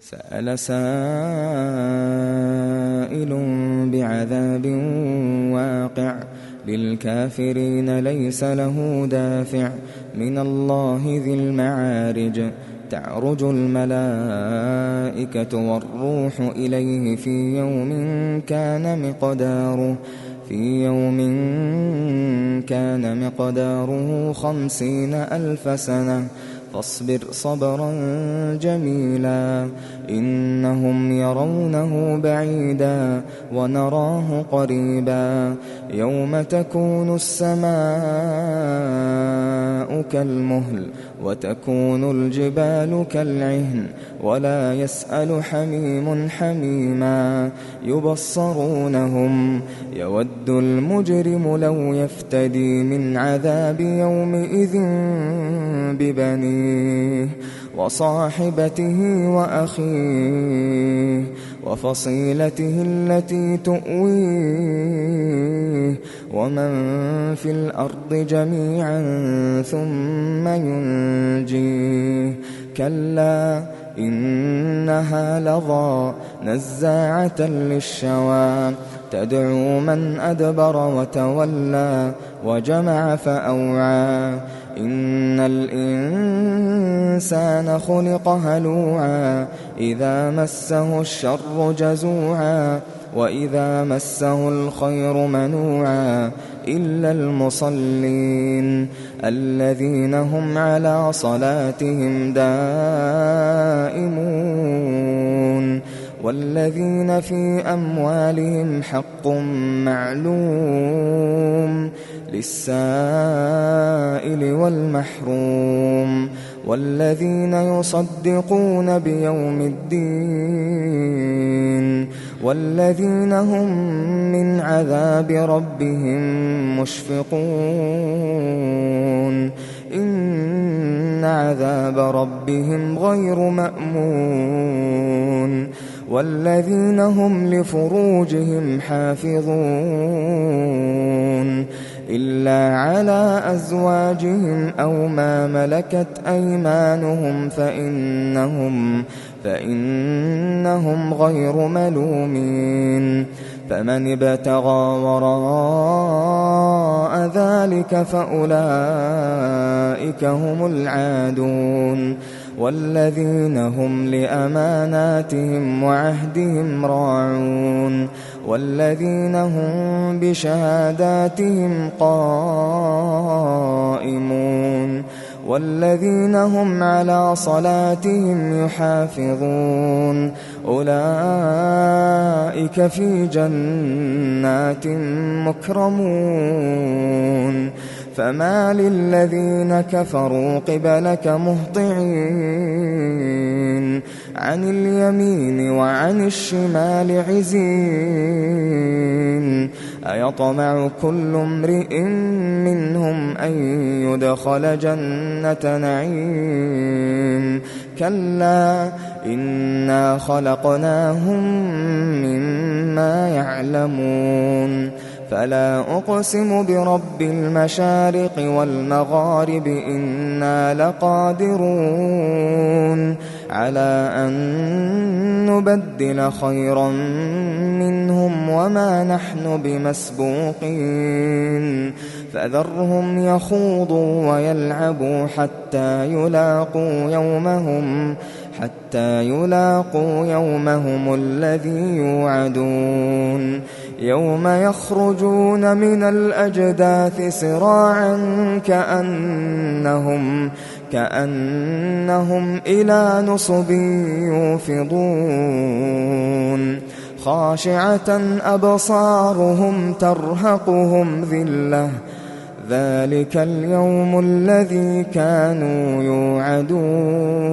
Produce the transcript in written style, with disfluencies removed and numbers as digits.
سأل سائل بعذاب واقع للكافرين ليس له دافع من الله ذي المعارج تعرج الملائكة والروح إليه في يوم كان مقداره 50,000 سنة فاصبر صبرا جميلا إنهم يرونه بعيدا ونراه قريبا يوم تكون السماء كالمهل وتكون الجبال كالعهن ولا يسأل حميم حميما يبصرونهم يود المجرم لو يفتدي من عذاب يومئذ ببنيه وصاحبته وأخيه وفصيلته التي تؤويه ومن في الأرض جميعا ثم ينجيه كلا إنها لظى نزاعة للشوى تدعو من أدبر وتولى وجمع فأوعى إن الإنسان خلق هلوعا إذا مسه الشر جزوعا وإذا مسه الخير منوعا إلا المصلين الذين هم على صلاتهم دائمون والذين في أموالهم حق معلوم للسائل والمحروم والذين يصدقون بيوم الدين والذين هم من عذاب ربهم مشفقون إن عذاب ربهم غير مأمون والذين هم لفروجهم حافظون إلا على أزواجهم أو ما ملكت أيمانهم فإنهم غير ملومين فمن ابتغى وراء ذلك فأولئك هم العادون والذين هم لأماناتهم وعهدهم راعون والذين هم بشهاداتهم قائمون والذين هم على صلاتهم يحافظون أولئك في جنات مكرمون فما للذين كفروا قبلك مهطعين عن اليمين وعن الشمال عزين أيطمع كل امرئ منهم أن يدخل جنة نعيم كلا إنا خلقناهم مما يعلمون فلا أقسم برب المشارق والمغارب إنا لقادرون على أن نبدل خيرا منهم وما نحن بمسبوقين فذرهم يخوضوا ويلعبوا حتى يلاقوا يومهم الذي يوعدون يوم يخرجون من الأجداث سراعا كأنهم إلى نصب يوفضون خاشعة أبصارهم ترهقهم ذلة ذلك اليوم الذي كانوا يوعدون